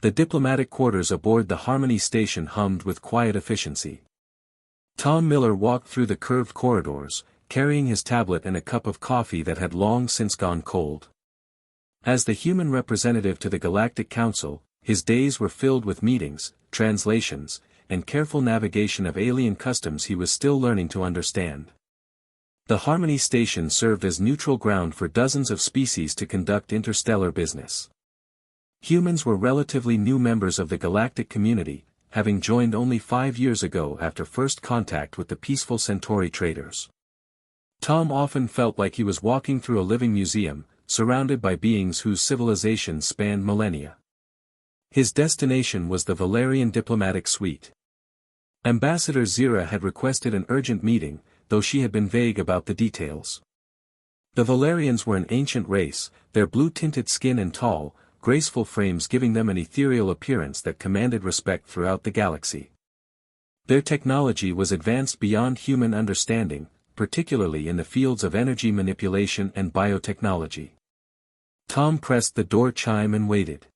The diplomatic quarters aboard the Harmony station hummed with quiet efficiency. Tom Miller walked through the curved corridors, carrying his tablet and a cup of coffee that had long since gone cold. As the human representative to the Galactic Council, his days were filled with meetings, translations, and careful navigation of alien customs he was still learning to understand. The Harmony station served as neutral ground for dozens of species to conduct interstellar business. Humans were relatively new members of the galactic community, having joined only 5 years ago after first contact with the peaceful Centauri traders. Tom often felt like he was walking through a living museum, surrounded by beings whose civilizations spanned millennia. His destination was the Valerian diplomatic suite. Ambassador Zira had requested an urgent meeting, though she had been vague about the details. The Valerians were an ancient race, their blue-tinted skin and tall, graceful frames giving them an ethereal appearance that commanded respect throughout the galaxy. Their technology was advanced beyond human understanding, particularly in the fields of energy manipulation and biotechnology. Tom pressed the door chime and waited.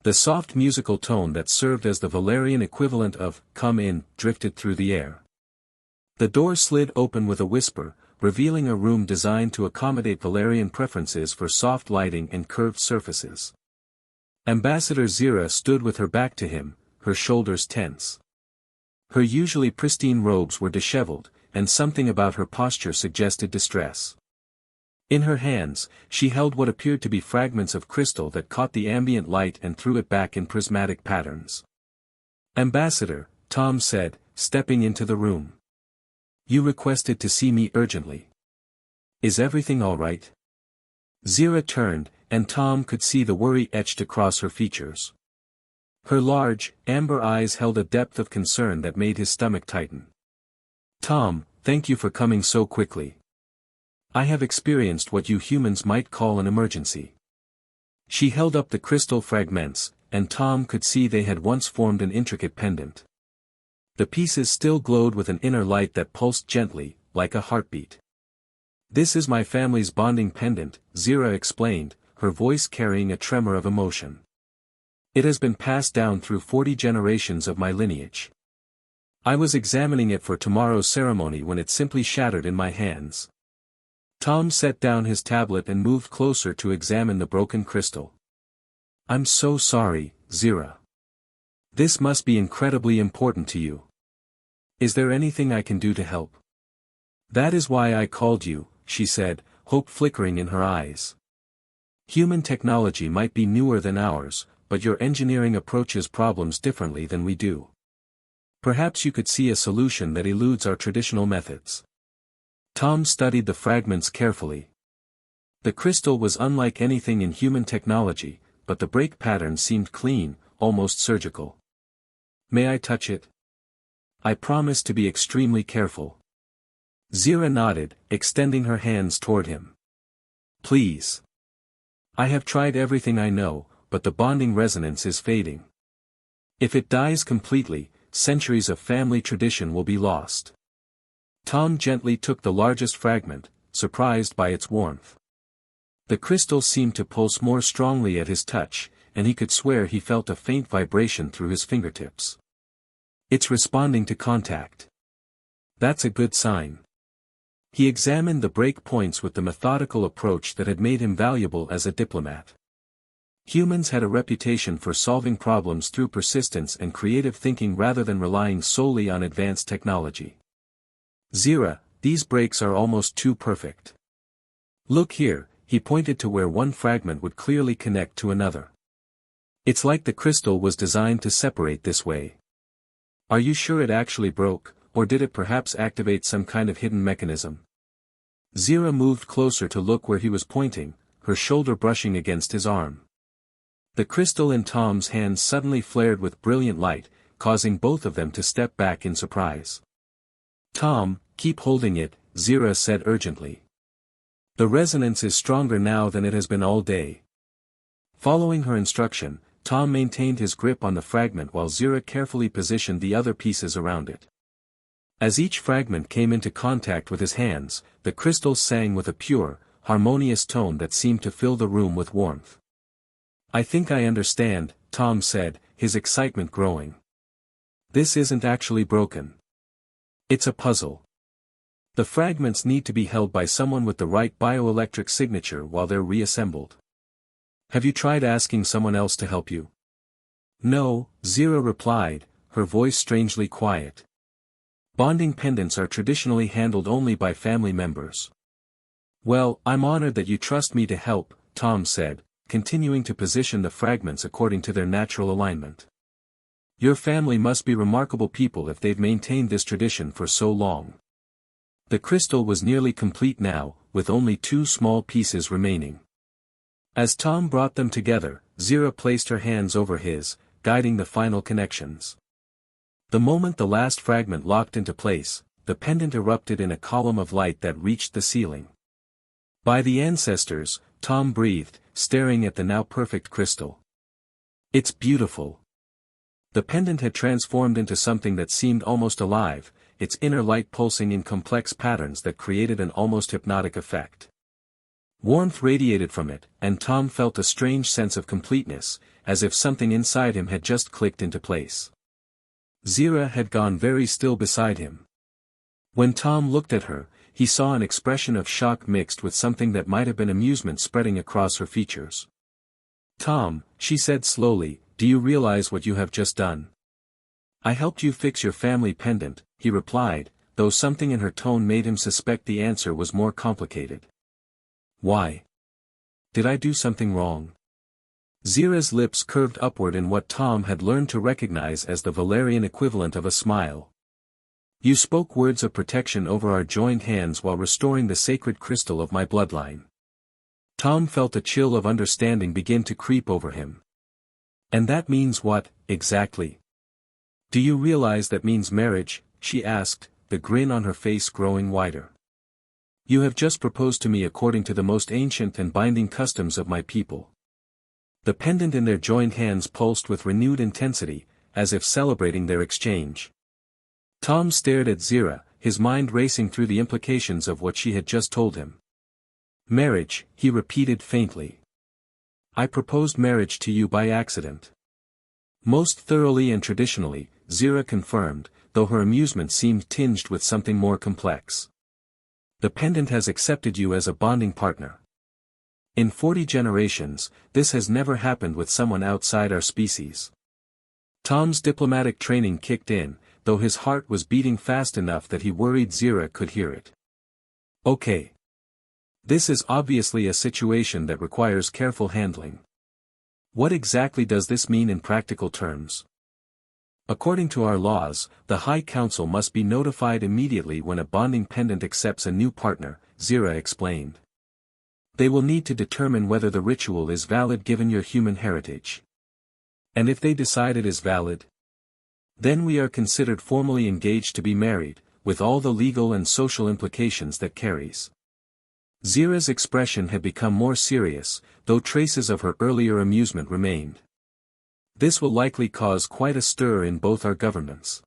The soft musical tone that served as the Valerian equivalent of "come in" drifted through the air. The door slid open with a whisper, revealing a room designed to accommodate Valerian preferences for soft lighting and curved surfaces. Ambassador Zira stood with her back to him, her shoulders tense. Her usually pristine robes were disheveled, and something about her posture suggested distress. In her hands, she held what appeared to be fragments of crystal that caught the ambient light and threw it back in prismatic patterns. "Ambassador," Tom said, stepping into the room. "You requested to see me urgently. Is everything all right?" Zira turned, and Tom could see the worry etched across her features. Her large, amber eyes held a depth of concern that made his stomach tighten. "Tom, thank you for coming so quickly. I have experienced what you humans might call an emergency." She held up the crystal fragments, and Tom could see they had once formed an intricate pendant. The pieces still glowed with an inner light that pulsed gently, like a heartbeat. "This is my family's bonding pendant," Zira explained, her voice carrying a tremor of emotion. "It has been passed down through 40 generations of my lineage. I was examining it for tomorrow's ceremony when it simply shattered in my hands." Tom set down his tablet and moved closer to examine the broken crystal. "I'm so sorry, Zira. This must be incredibly important to you. Is there anything I can do to help?" "That is why I called you," she said, hope flickering in her eyes. "Human technology might be newer than ours, but your engineering approaches problems differently than we do. Perhaps you could see a solution that eludes our traditional methods." Tom studied the fragments carefully. The crystal was unlike anything in human technology, but the break pattern seemed clean, almost surgical. "May I touch it?" "I promise to be extremely careful." Zira nodded, extending her hands toward him. "Please. I have tried everything I know, but the bonding resonance is fading. If it dies completely, centuries of family tradition will be lost." Tom gently took the largest fragment, surprised by its warmth. The crystal seemed to pulse more strongly at his touch, and he could swear he felt a faint vibration through his fingertips. "It's responding to contact. That's a good sign." He examined the break points with the methodical approach that had made him valuable as a diplomat. Humans had a reputation for solving problems through persistence and creative thinking rather than relying solely on advanced technology. "Zira, these breaks are almost too perfect. Look here," he pointed to where one fragment would clearly connect to another. "It's like the crystal was designed to separate this way. Are you sure it actually broke, or did it perhaps activate some kind of hidden mechanism?" Zira moved closer to look where he was pointing, her shoulder brushing against his arm. The crystal in Tom's hand suddenly flared with brilliant light, causing both of them to step back in surprise. "Tom, keep holding it," Zira said urgently. "The resonance is stronger now than it has been all day." Following her instruction, Tom maintained his grip on the fragment while Zira carefully positioned the other pieces around it. As each fragment came into contact with his hands, the crystal sang with a pure, harmonious tone that seemed to fill the room with warmth. "I think I understand," Tom said, his excitement growing. This isn't actually broken. It's a puzzle. The fragments need to be held by someone with the right bioelectric signature while they're reassembled. Have you tried asking someone else to help you? No, Zira replied, her voice strangely quiet. Bonding pendants are traditionally handled only by family members. Well, I'm honored that you trust me to help, Tom said, continuing to position the fragments according to their natural alignment. Your family must be remarkable people if they've maintained this tradition for so long. The crystal was nearly complete now, with only 2 small pieces remaining. As Tom brought them together, Zira placed her hands over his, guiding the final connections. The moment the last fragment locked into place, the pendant erupted in a column of light that reached the ceiling. By the ancestors, Tom breathed, staring at the now perfect crystal. It's beautiful. The pendant had transformed into something that seemed almost alive, its inner light pulsing in complex patterns that created an almost hypnotic effect. Warmth radiated from it, and Tom felt a strange sense of completeness, as if something inside him had just clicked into place. Zira had gone very still beside him. When Tom looked at her, he saw an expression of shock mixed with something that might have been amusement spreading across her features. Tom, she said slowly, do you realize what you have just done? I helped you fix your family pendant, he replied, though something in her tone made him suspect the answer was more complicated. Why? Did I do something wrong? Zira's lips curved upward in what Tom had learned to recognize as the Valerian equivalent of a smile. You spoke words of protection over our joined hands while restoring the sacred crystal of my bloodline. Tom felt a chill of understanding begin to creep over him. And that means what, exactly? Do you realize that means marriage? She asked, the grin on her face growing wider. You have just proposed to me according to the most ancient and binding customs of my people. The pendant in their joined hands pulsed with renewed intensity, as if celebrating their exchange. Tom stared at Zira, his mind racing through the implications of what she had just told him. Marriage, he repeated faintly. I proposed marriage to you by accident. Most thoroughly and traditionally, Zira confirmed, though her amusement seemed tinged with something more complex. The pendant has accepted you as a bonding partner. In 40 generations, this has never happened with someone outside our species. Tom's diplomatic training kicked in, though his heart was beating fast enough that he worried Zira could hear it. Okay. This is obviously a situation that requires careful handling. What exactly does this mean in practical terms? According to our laws, the High Council must be notified immediately when a bonding pendant accepts a new partner, Zira explained. They will need to determine whether the ritual is valid given your human heritage. And if they decide it is valid, then we are considered formally engaged to be married, with all the legal and social implications that carries. Zira's expression had become more serious, though traces of her earlier amusement remained. This will likely cause quite a stir in both our governments.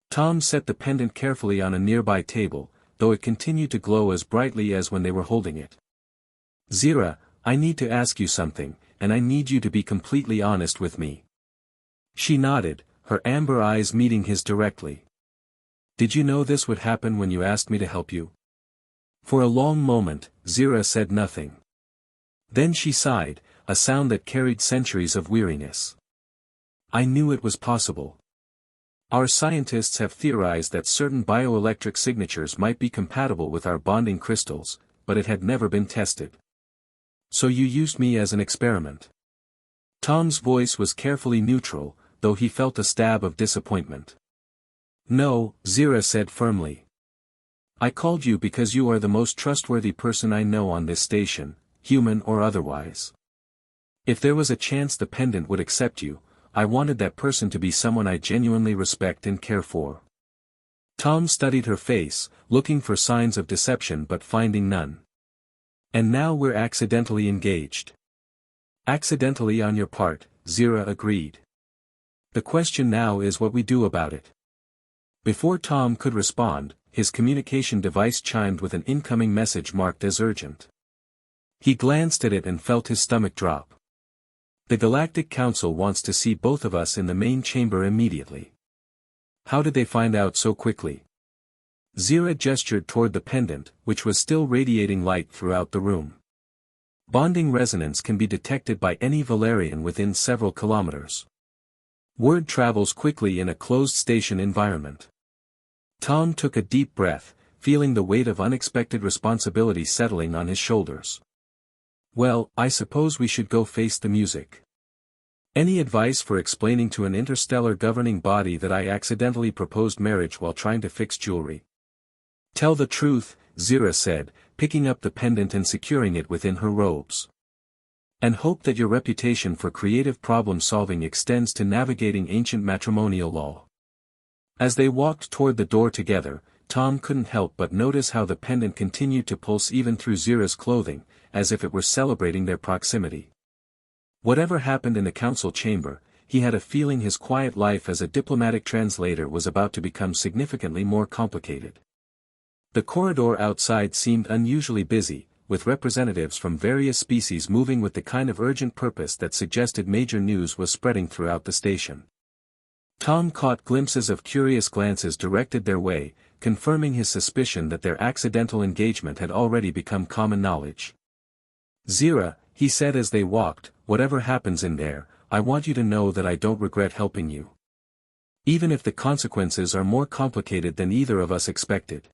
Tom set the pendant carefully on a nearby table, though it continued to glow as brightly as when they were holding it. Zira, I need to ask you something, and I need you to be completely honest with me. She nodded, her amber eyes meeting his directly. Did you know this would happen when you asked me to help you? For a long moment, Zira said nothing. Then she sighed, a sound that carried centuries of weariness. I knew it was possible. Our scientists have theorized that certain bioelectric signatures might be compatible with our bonding crystals, but it had never been tested. So you used me as an experiment. Tom's voice was carefully neutral, though he felt a stab of disappointment. No, Zira said firmly. I called you because you are the most trustworthy person I know on this station, human or otherwise. If there was a chance the pendant would accept you, I wanted that person to be someone I genuinely respect and care for. Tom studied her face, looking for signs of deception but finding none. And now we're accidentally engaged. Accidentally on your part, Zira agreed. The question now is what we do about it. Before Tom could respond, his communication device chimed with an incoming message marked as urgent. He glanced at it and felt his stomach drop. The Galactic Council wants to see both of us in the main chamber immediately. How did they find out so quickly? Zira gestured toward the pendant, which was still radiating light throughout the room. Bonding resonance can be detected by any Valerian within several kilometers. Word travels quickly in a closed station environment. Tom took a deep breath, feeling the weight of unexpected responsibility settling on his shoulders. Well, I suppose we should go face the music. Any advice for explaining to an interstellar governing body that I accidentally proposed marriage while trying to fix jewelry? Tell the truth, Zira said, picking up the pendant and securing it within her robes. And hope that your reputation for creative problem-solving extends to navigating ancient matrimonial law. As they walked toward the door together, Tom couldn't help but notice how the pendant continued to pulse even through Zira's clothing, as if it were celebrating their proximity. Whatever happened in the council chamber, he had a feeling his quiet life as a diplomatic translator was about to become significantly more complicated. The corridor outside seemed unusually busy, with representatives from various species moving with the kind of urgent purpose that suggested major news was spreading throughout the station. Tom caught glimpses of curious glances directed their way, confirming his suspicion that their accidental engagement had already become common knowledge. Zira, he said as they walked, whatever happens in there, I want you to know that I don't regret helping you. Even if the consequences are more complicated than either of us expected.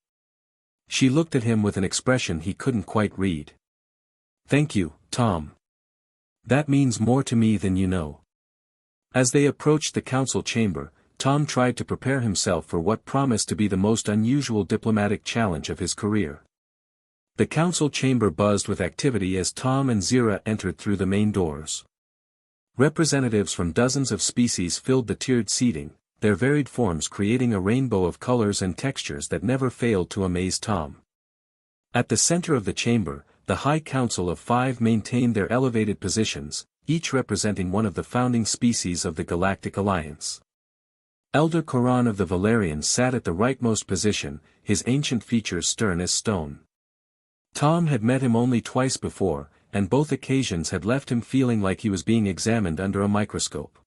She looked at him with an expression he couldn't quite read. Thank you, Tom. That means more to me than you know. As they approached the council chamber, Tom tried to prepare himself for what promised to be the most unusual diplomatic challenge of his career. The council chamber buzzed with activity as Tom and Zira entered through the main doors. Representatives from dozens of species filled the tiered seating, their varied forms creating a rainbow of colors and textures that never failed to amaze Tom. At the center of the chamber, the High Council of Five maintained their elevated positions, each representing one of the founding species of the Galactic Alliance. Elder Koran of the Valerians sat at the rightmost position, his ancient features stern as stone. Tom had met him only twice before, and both occasions had left him feeling like he was being examined under a microscope.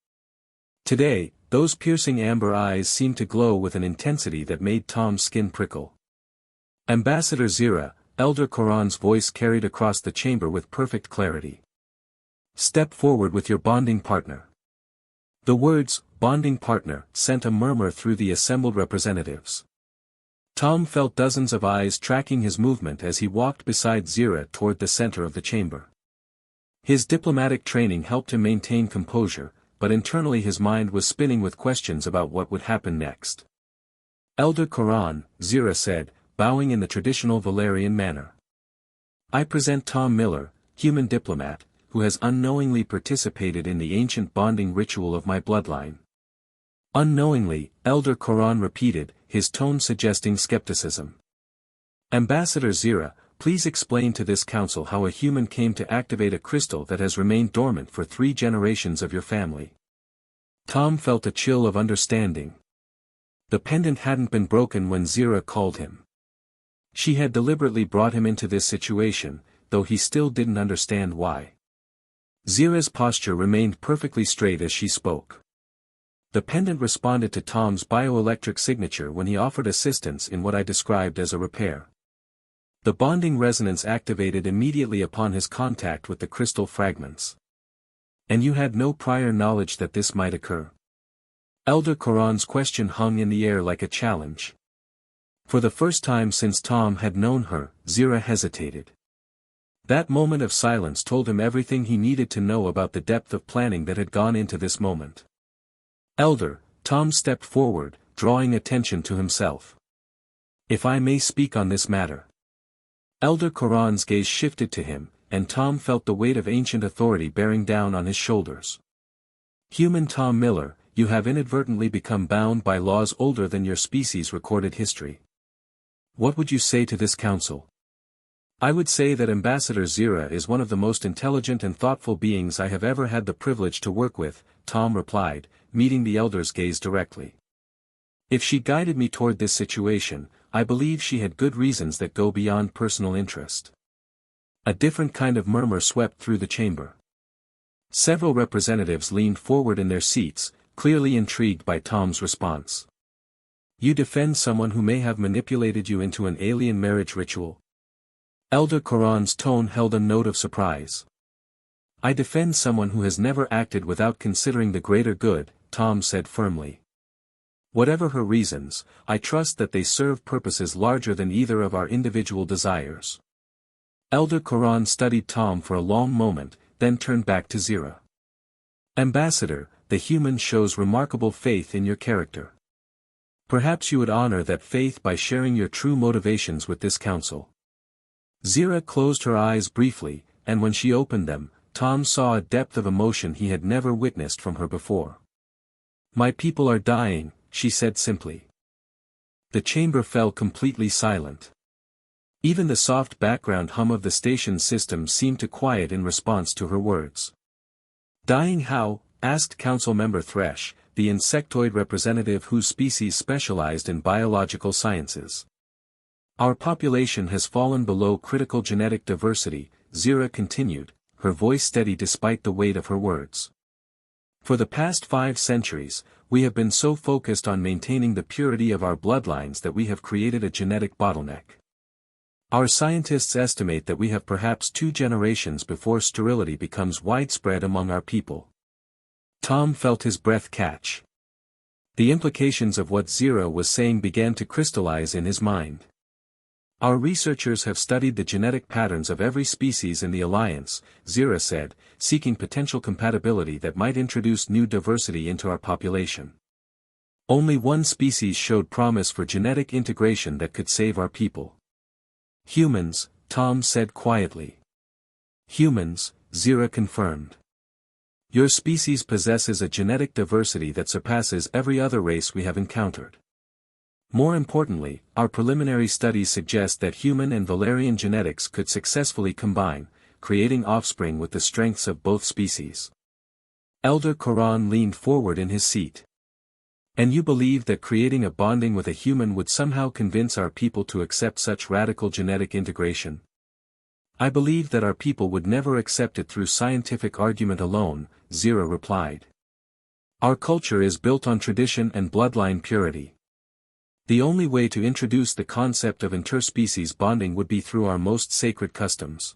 Today, those piercing amber eyes seemed to glow with an intensity that made Tom's skin prickle. Ambassador Zira, Elder Koran's voice carried across the chamber with perfect clarity. Step forward with your bonding partner. The words, bonding partner, sent a murmur through the assembled representatives. Tom felt dozens of eyes tracking his movement as he walked beside Zira toward the center of the chamber. His diplomatic training helped him maintain composure, but internally his mind was spinning with questions about what would happen next. Elder Koran, Zira said, bowing in the traditional Valerian manner. I present Tom Miller, human diplomat, who has unknowingly participated in the ancient bonding ritual of my bloodline. Unknowingly, Elder Koran repeated, his tone suggesting skepticism. Ambassador Zira, please explain to this council how a human came to activate a crystal that has remained dormant for 3 generations of your family. Tom felt a chill of understanding. The pendant hadn't been broken when Zira called him. She had deliberately brought him into this situation, though he still didn't understand why. Zira's posture remained perfectly straight as she spoke. The pendant responded to Tom's bioelectric signature when he offered assistance in what I described as a repair. The bonding resonance activated immediately upon his contact with the crystal fragments. And you had no prior knowledge that this might occur? Elder Koran's question hung in the air like a challenge. For the first time since Tom had known her, Zira hesitated. That moment of silence told him everything he needed to know about the depth of planning that had gone into this moment. Elder, Tom stepped forward, drawing attention to himself. If I may speak on this matter. Elder Koran's gaze shifted to him, and Tom felt the weight of ancient authority bearing down on his shoulders. Human Tom Miller, you have inadvertently become bound by laws older than your species' recorded history. What would you say to this council? I would say that Ambassador Zira is one of the most intelligent and thoughtful beings I have ever had the privilege to work with, Tom replied, meeting the elder's gaze directly. If she guided me toward this situation, I believe she had good reasons that go beyond personal interest. A different kind of murmur swept through the chamber. Several representatives leaned forward in their seats, clearly intrigued by Tom's response. You defend someone who may have manipulated you into an alien marriage ritual? Elder Koran's tone held a note of surprise. I defend someone who has never acted without considering the greater good, Tom said firmly. Whatever her reasons, I trust that they serve purposes larger than either of our individual desires. Elder Koran studied Tom for a long moment, then turned back to Zira. Ambassador, the human shows remarkable faith in your character. Perhaps you would honor that faith by sharing your true motivations with this council. Zira closed her eyes briefly, and when she opened them, Tom saw a depth of emotion he had never witnessed from her before. My people are dying, she said simply. The chamber fell completely silent. Even the soft background hum of the station system seemed to quiet in response to her words. Dying how? Asked Council Member Thresh, the insectoid representative whose species specialized in biological sciences. Our population has fallen below critical genetic diversity, Zira continued, her voice steady despite the weight of her words. For the past 5 centuries, we have been so focused on maintaining the purity of our bloodlines that we have created a genetic bottleneck. Our scientists estimate that we have perhaps 2 generations before sterility becomes widespread among our people. Tom felt his breath catch. The implications of what Zira was saying began to crystallize in his mind. Our researchers have studied the genetic patterns of every species in the Alliance, Zira said, seeking potential compatibility that might introduce new diversity into our population. Only one species showed promise for genetic integration that could save our people. Humans, Tom said quietly. Humans, Zira confirmed. Your species possesses a genetic diversity that surpasses every other race we have encountered. More importantly, our preliminary studies suggest that human and Valerian genetics could successfully combine, creating offspring with the strengths of both species. Elder Koran leaned forward in his seat. And you believe that creating a bonding with a human would somehow convince our people to accept such radical genetic integration? I believe that our people would never accept it through scientific argument alone, Zira replied. Our culture is built on tradition and bloodline purity. The only way to introduce the concept of interspecies bonding would be through our most sacred customs.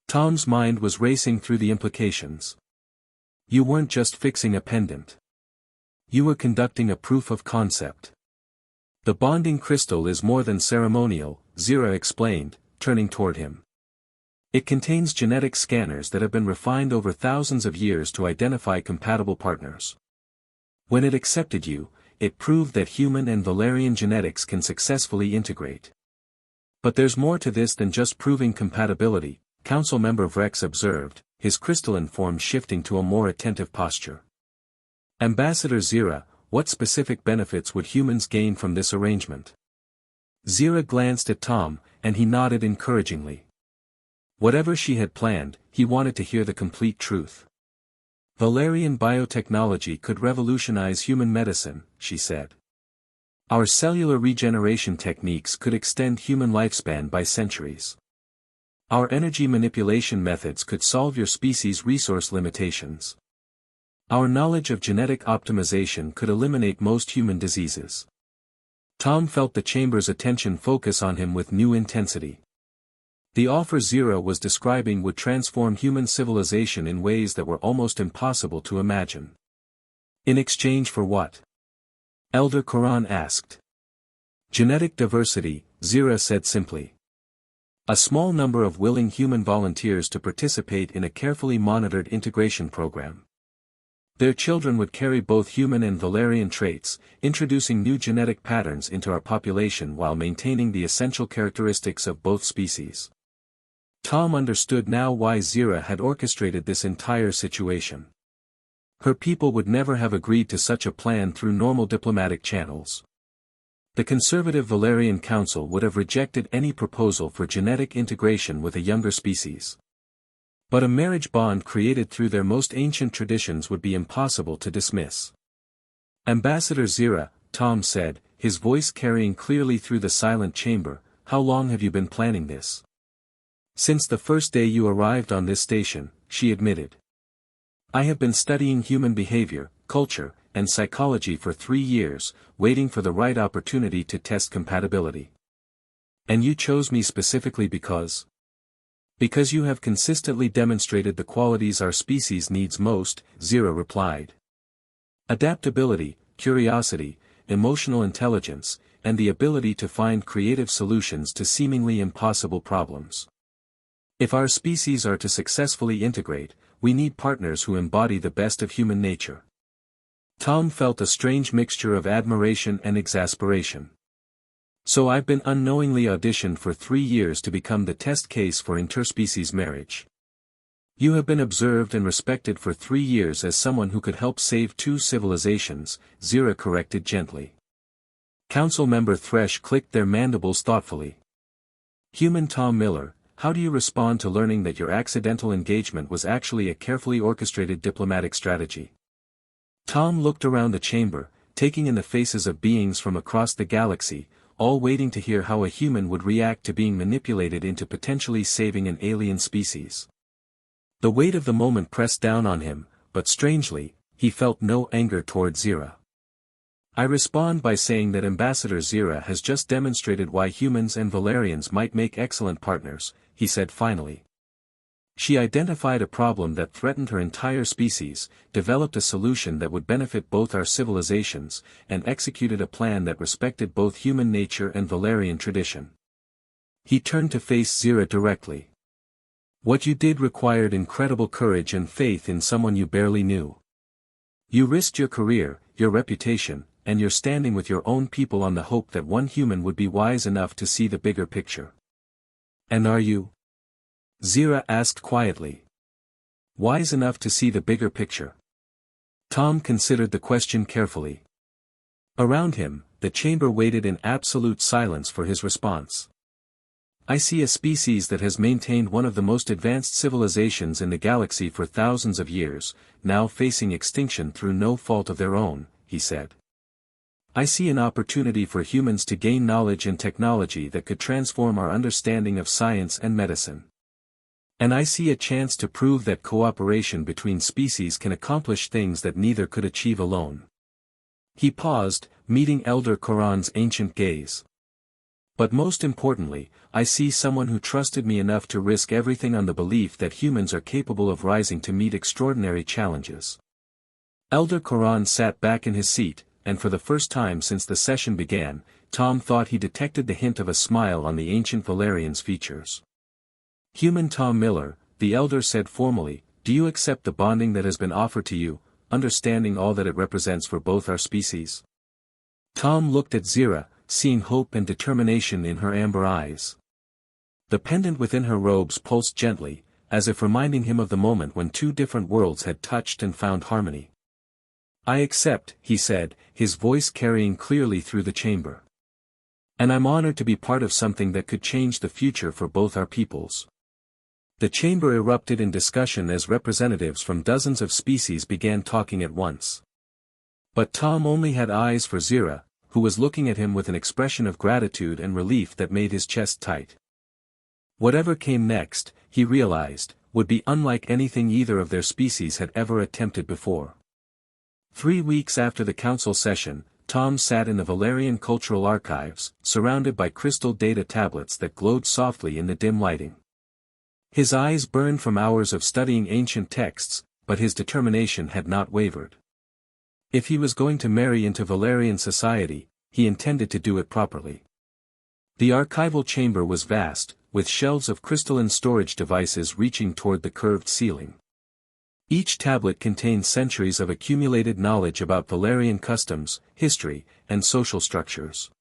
Tom's mind was racing through the implications. You weren't just fixing a pendant. You were conducting a proof of concept. The bonding crystal is more than ceremonial, Zira explained, turning toward him. It contains genetic scanners that have been refined over thousands of years to identify compatible partners. When it accepted you, it proved that human and Valerian genetics can successfully integrate. But there's more to this than just proving compatibility, Council Member Vrex observed, his crystalline form shifting to a more attentive posture. Ambassador Zira, what specific benefits would humans gain from this arrangement? Zira glanced at Tom, and he nodded encouragingly. Whatever she had planned, he wanted to hear the complete truth. Valerian biotechnology could revolutionize human medicine, she said. Our cellular regeneration techniques could extend human lifespan by centuries. Our energy manipulation methods could solve your species' resource limitations. Our knowledge of genetic optimization could eliminate most human diseases. Tom felt the chamber's attention focus on him with new intensity. The offer Zira was describing would transform human civilization in ways that were almost impossible to imagine. In exchange for what? Elder Koran asked. Genetic diversity, Zira said simply. A small number of willing human volunteers to participate in a carefully monitored integration program. Their children would carry both human and Valerian traits, introducing new genetic patterns into our population while maintaining the essential characteristics of both species. Tom understood now why Zira had orchestrated this entire situation. Her people would never have agreed to such a plan through normal diplomatic channels. The conservative Valerian Council would have rejected any proposal for genetic integration with a younger species. But a marriage bond created through their most ancient traditions would be impossible to dismiss. Ambassador Zira, Tom said, his voice carrying clearly through the silent chamber, how long have you been planning this? Since the first day you arrived on this station, she admitted. I have been studying human behavior, culture, and psychology for 3 years, waiting for the right opportunity to test compatibility. And you chose me specifically because? Because you have consistently demonstrated the qualities our species needs most, Zira replied. Adaptability, curiosity, emotional intelligence, and the ability to find creative solutions to seemingly impossible problems. If our species are to successfully integrate, we need partners who embody the best of human nature. Tom felt a strange mixture of admiration and exasperation. So I've been unknowingly auditioned for 3 years to become the test case for interspecies marriage. You have been observed and respected for 3 years as someone who could help save 2 civilizations, Zira corrected gently. Council member Thresh clicked their mandibles thoughtfully. Human Tom Miller, how do you respond to learning that your accidental engagement was actually a carefully orchestrated diplomatic strategy? Tom looked around the chamber, taking in the faces of beings from across the galaxy, all waiting to hear how a human would react to being manipulated into potentially saving an alien species. The weight of the moment pressed down on him, but strangely, he felt no anger toward Zira. I respond by saying that Ambassador Zira has just demonstrated why humans and Valerians might make excellent partners, he said finally. She identified a problem that threatened her entire species, developed a solution that would benefit both our civilizations, and executed a plan that respected both human nature and Valerian tradition. He turned to face Zira directly. What you did required incredible courage and faith in someone you barely knew. You risked your career, your reputation, and your standing with your own people on the hope that one human would be wise enough to see the bigger picture. And are you? Zira asked quietly. Wise enough to see the bigger picture? Tom considered the question carefully. Around him, the chamber waited in absolute silence for his response. I see a species that has maintained one of the most advanced civilizations in the galaxy for thousands of years, now facing extinction through no fault of their own, he said. I see an opportunity for humans to gain knowledge and technology that could transform our understanding of science and medicine. And I see a chance to prove that cooperation between species can accomplish things that neither could achieve alone. He paused, meeting Elder Koran's ancient gaze. But most importantly, I see someone who trusted me enough to risk everything on the belief that humans are capable of rising to meet extraordinary challenges. Elder Koran sat back in his seat, and for the first time since the session began, Tom thought he detected the hint of a smile on the ancient Valerian's features. Human Tom Miller, the elder said formally, do you accept the bonding that has been offered to you, understanding all that it represents for both our species? Tom looked at Zira, seeing hope and determination in her amber eyes. The pendant within her robes pulsed gently, as if reminding him of the moment when 2 different worlds had touched and found harmony. I accept, he said, his voice carrying clearly through the chamber. And I'm honored to be part of something that could change the future for both our peoples. The chamber erupted in discussion as representatives from dozens of species began talking at once. But Tom only had eyes for Zira, who was looking at him with an expression of gratitude and relief that made his chest tight. Whatever came next, he realized, would be unlike anything either of their species had ever attempted before. 3 weeks after the council session, Tom sat in the Valerian Cultural Archives, surrounded by crystal data tablets that glowed softly in the dim lighting. His eyes burned from hours of studying ancient texts, but his determination had not wavered. If he was going to marry into Valerian society, he intended to do it properly. The archival chamber was vast, with shelves of crystalline storage devices reaching toward the curved ceiling. Each tablet contained centuries of accumulated knowledge about Valerian customs, history, and social structures.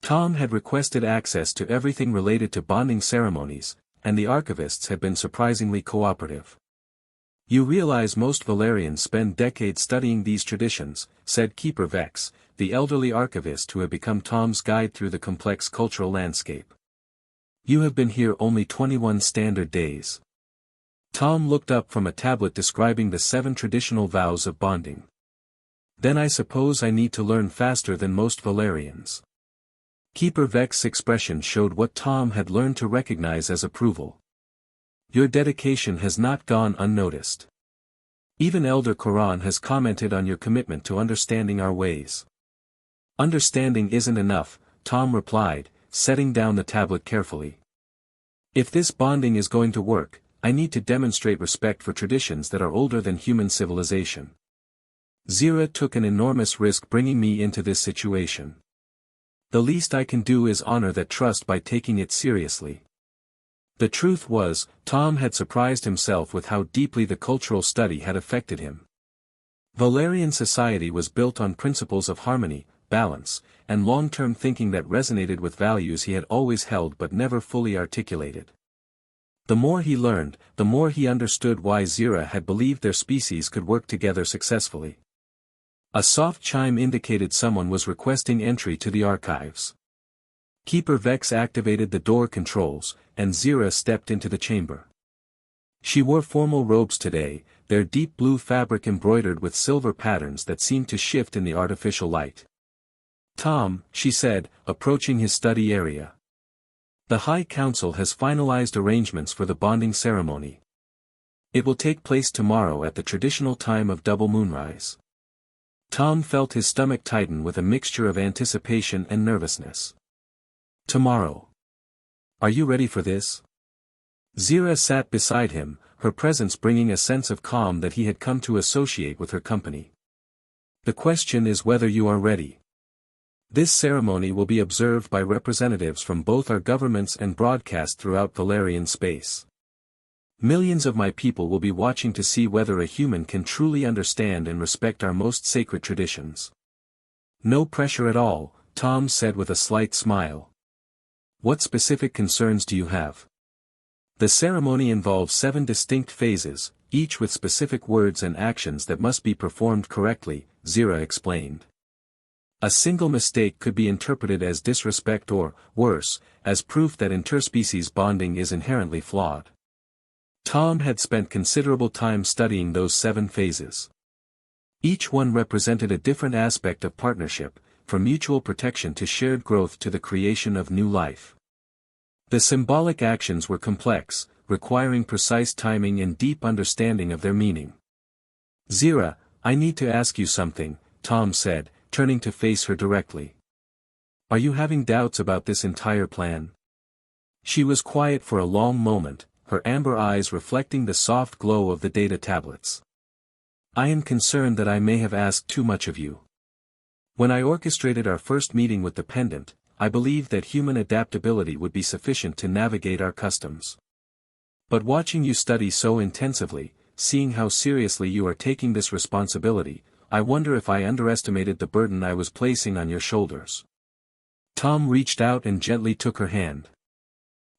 Tom had requested access to everything related to bonding ceremonies, and the archivists had been surprisingly cooperative. You realize most Valerians spend decades studying these traditions, said Keeper Vex, the elderly archivist who had become Tom's guide through the complex cultural landscape. You have been here only 21 standard days. Tom looked up from a tablet describing the 7 traditional vows of bonding. Then I suppose I need to learn faster than most Valerians. Keeper Vex's expression showed what Tom had learned to recognize as approval. Your dedication has not gone unnoticed. Even Elder Quran has commented on your commitment to understanding our ways. Understanding isn't enough, Tom replied, setting down the tablet carefully. If this bonding is going to work, I need to demonstrate respect for traditions that are older than human civilization. Zira took an enormous risk bringing me into this situation. The least I can do is honor that trust by taking it seriously. The truth was, Tom had surprised himself with how deeply the cultural study had affected him. Valerian society was built on principles of harmony, balance, and long-term thinking that resonated with values he had always held but never fully articulated. The more he learned, the more he understood why Zira had believed their species could work together successfully. A soft chime indicated someone was requesting entry to the archives. Keeper Vex activated the door controls, and Zira stepped into the chamber. She wore formal robes today, their deep blue fabric embroidered with silver patterns that seemed to shift in the artificial light. Tom, she said, approaching his study area. The High Council has finalized arrangements for the bonding ceremony. It will take place tomorrow at the traditional time of double moonrise. Tom felt his stomach tighten with a mixture of anticipation and nervousness. Tomorrow. Are you ready for this? Zira sat beside him, her presence bringing a sense of calm that he had come to associate with her company. The question is whether you are ready. This ceremony will be observed by representatives from both our governments and broadcast throughout Valerian space. Millions of my people will be watching to see whether a human can truly understand and respect our most sacred traditions. No pressure at all, Tom said with a slight smile. What specific concerns do you have? The ceremony involves 7 distinct phases, each with specific words and actions that must be performed correctly, Zira explained. A single mistake could be interpreted as disrespect or, worse, as proof that interspecies bonding is inherently flawed. Tom had spent considerable time studying those 7 phases. Each one represented a different aspect of partnership, from mutual protection to shared growth to the creation of new life. The symbolic actions were complex, requiring precise timing and deep understanding of their meaning. Zira, I need to ask you something, Tom said, turning to face her directly. Are you having doubts about this entire plan? She was quiet for a long moment, her amber eyes reflecting the soft glow of the data tablets. I am concerned that I may have asked too much of you. When I orchestrated our first meeting with the pendant, I believed that human adaptability would be sufficient to navigate our customs. But watching you study so intensively, seeing how seriously you are taking this responsibility, I wonder if I underestimated the burden I was placing on your shoulders. Tom reached out and gently took her hand.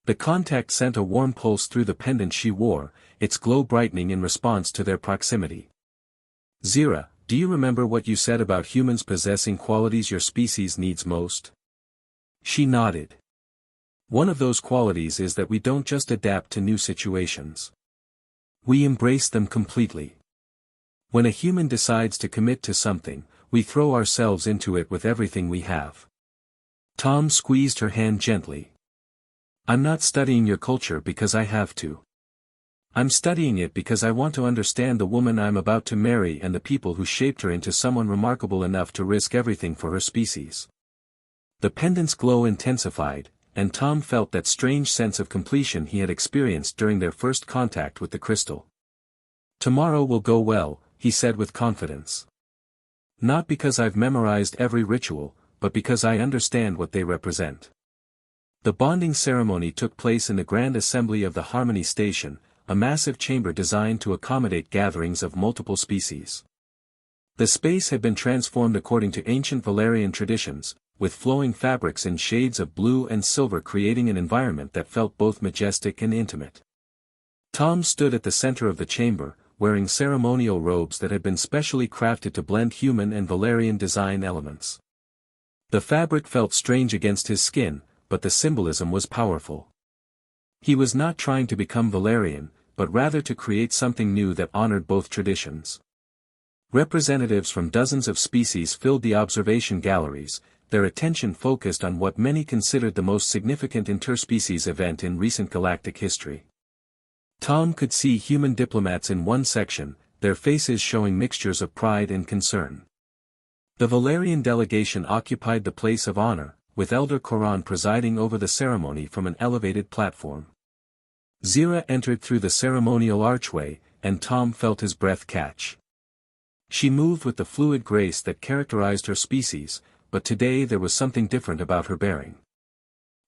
The contact sent a warm pulse through the pendant she wore, its glow brightening in response to their proximity. Zira, do you remember what you said about humans possessing qualities your species needs most? She nodded. One of those qualities is that we don't just adapt to new situations. We embrace them completely. When a human decides to commit to something, we throw ourselves into it with everything we have. Tom squeezed her hand gently. I'm not studying your culture because I have to. I'm studying it because I want to understand the woman I'm about to marry and the people who shaped her into someone remarkable enough to risk everything for her species. The pendant's glow intensified, and Tom felt that strange sense of completion he had experienced during their first contact with the crystal. Tomorrow will go well, he said with confidence. Not because I've memorized every ritual, but because I understand what they represent. The bonding ceremony took place in the Grand Assembly of the Harmony Station, a massive chamber designed to accommodate gatherings of multiple species. The space had been transformed according to ancient Valerian traditions, with flowing fabrics in shades of blue and silver creating an environment that felt both majestic and intimate. Tom stood at the center of the chamber, wearing ceremonial robes that had been specially crafted to blend human and Valerian design elements. The fabric felt strange against his skin, but the symbolism was powerful. He was not trying to become Valerian, but rather to create something new that honored both traditions. Representatives from dozens of species filled the observation galleries, their attention focused on what many considered the most significant interspecies event in recent galactic history. Tom could see human diplomats in one section, their faces showing mixtures of pride and concern. The Valerian delegation occupied the place of honor, with Elder Koran presiding over the ceremony from an elevated platform. Zira entered through the ceremonial archway, and Tom felt his breath catch. She moved with the fluid grace that characterized her species, but today there was something different about her bearing.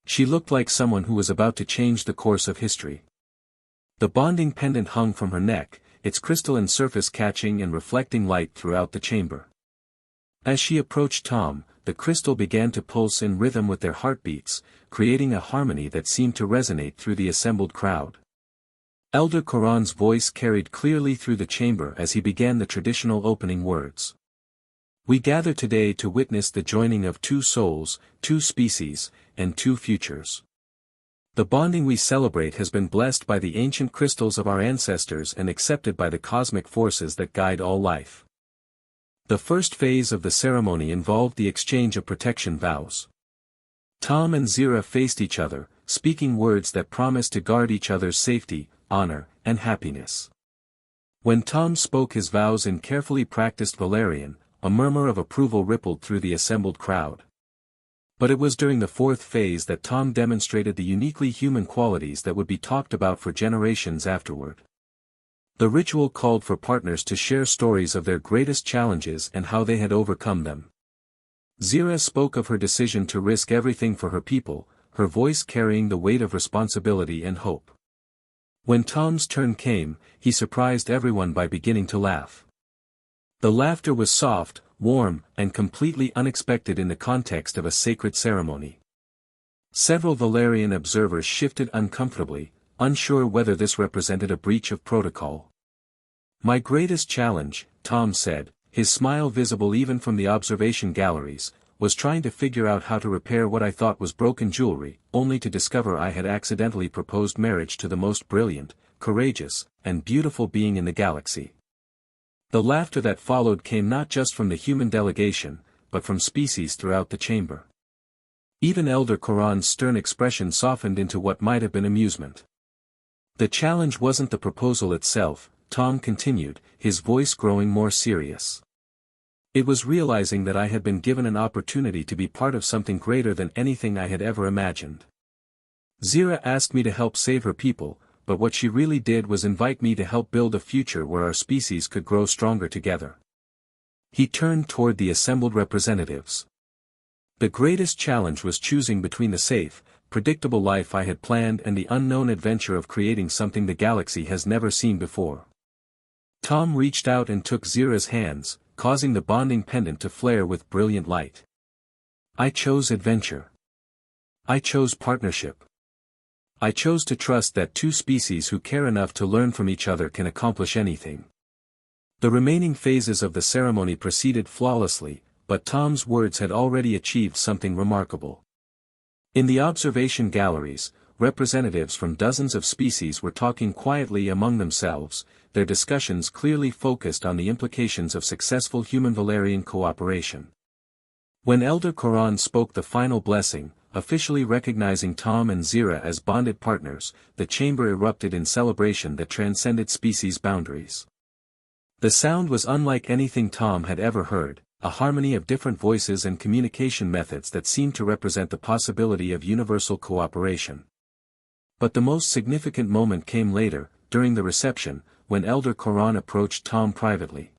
She looked like someone who was about to change the course of history. The bonding pendant hung from her neck, its crystalline surface catching and reflecting light throughout the chamber. As she approached Tom, the crystal began to pulse in rhythm with their heartbeats, creating a harmony that seemed to resonate through the assembled crowd. Elder Koran's voice carried clearly through the chamber as he began the traditional opening words. We gather today to witness the joining of two souls, two species, and two futures. The bonding we celebrate has been blessed by the ancient crystals of our ancestors and accepted by the cosmic forces that guide all life. The first phase of the ceremony involved the exchange of protection vows. Tom and Zira faced each other, speaking words that promised to guard each other's safety, honor, and happiness. When Tom spoke his vows in carefully practiced Valerian, a murmur of approval rippled through the assembled crowd. But it was during the fourth phase that Tom demonstrated the uniquely human qualities that would be talked about for generations afterward. The ritual called for partners to share stories of their greatest challenges and how they had overcome them. Zira spoke of her decision to risk everything for her people, her voice carrying the weight of responsibility and hope. When Tom's turn came, he surprised everyone by beginning to laugh. The laughter was soft, warm, and completely unexpected in the context of a sacred ceremony. Several Valerian observers shifted uncomfortably, unsure whether this represented a breach of protocol. My greatest challenge, Tom said, his smile visible even from the observation galleries, was trying to figure out how to repair what I thought was broken jewelry, only to discover I had accidentally proposed marriage to the most brilliant, courageous, and beautiful being in the galaxy. The laughter that followed came not just from the human delegation, but from species throughout the chamber. Even Elder Koran's stern expression softened into what might have been amusement. The challenge wasn't the proposal itself, Tom continued, his voice growing more serious. It was realizing that I had been given an opportunity to be part of something greater than anything I had ever imagined. Zira asked me to help save her people, but what she really did was invite me to help build a future where our species could grow stronger together. He turned toward the assembled representatives. The greatest challenge was choosing between the safe, predictable life I had planned and the unknown adventure of creating something the galaxy has never seen before. Tom reached out and took Zira's hands, causing the bonding pendant to flare with brilliant light. I chose adventure. I chose partnership. I chose to trust that two species who care enough to learn from each other can accomplish anything. The remaining phases of the ceremony proceeded flawlessly, but Tom's words had already achieved something remarkable. In the observation galleries, representatives from dozens of species were talking quietly among themselves, their discussions clearly focused on the implications of successful human-Valerian cooperation. When Elder Koran spoke the final blessing, officially recognizing Tom and Zira as bonded partners, the chamber erupted in celebration that transcended species boundaries. The sound was unlike anything Tom had ever heard, a harmony of different voices and communication methods that seemed to represent the possibility of universal cooperation. But the most significant moment came later, during the reception, when Elder Koran approached Tom privately.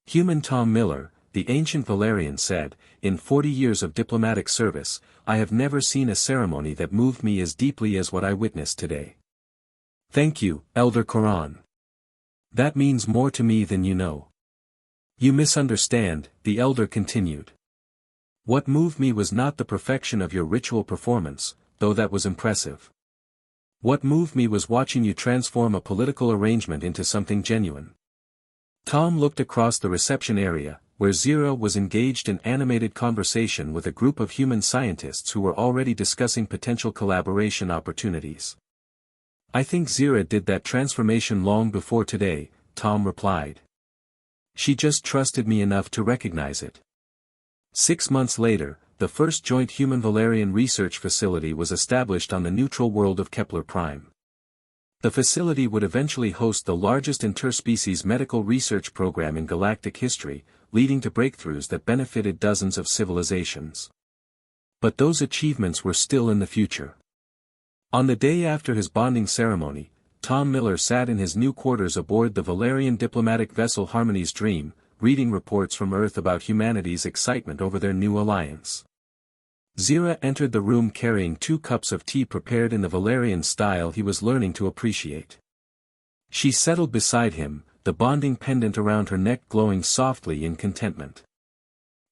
Human Tom Miller, the ancient Valerian said, in 40 years of diplomatic service, I have never seen a ceremony that moved me as deeply as what I witnessed today. Thank you, Elder Koran. That means more to me than you know. You misunderstand, the elder continued. What moved me was not the perfection of your ritual performance, though that was impressive. What moved me was watching you transform a political arrangement into something genuine. Tom looked across the reception area, where Zira was engaged in animated conversation with a group of human scientists who were already discussing potential collaboration opportunities. I think Zira did that transformation long before today, Tom replied. She just trusted me enough to recognize it. 6 months later, the first joint human-Valerian research facility was established on the neutral world of Kepler Prime. The facility would eventually host the largest interspecies medical research program in galactic history, leading to breakthroughs that benefited dozens of civilizations. But those achievements were still in the future. On the day after his bonding ceremony, Tom Miller sat in his new quarters aboard the Valerian diplomatic vessel Harmony's Dream, reading reports from Earth about humanity's excitement over their new alliance. Zira entered the room carrying 2 cups of tea prepared in the Valerian style he was learning to appreciate. She settled beside him, the bonding pendant around her neck glowing softly in contentment.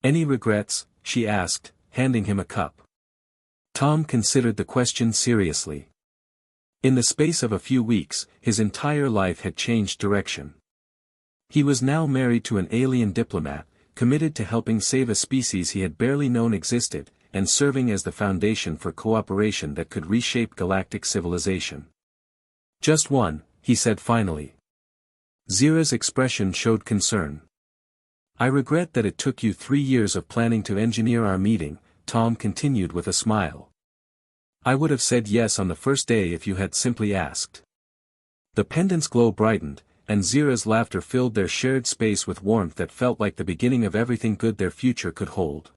"Any regrets?" she asked, handing him a cup. Tom considered the question seriously. In the space of a few weeks, his entire life had changed direction. He was now married to an alien diplomat, committed to helping save a species he had barely known existed, and serving as the foundation for cooperation that could reshape galactic civilization. "Just one," he said finally. Zira's expression showed concern. "I regret that it took you 3 years of planning to engineer our meeting," Tom continued with a smile. "I would have said yes on the first day if you had simply asked." The pendant's glow brightened, and Zira's laughter filled their shared space with warmth that felt like the beginning of everything good their future could hold.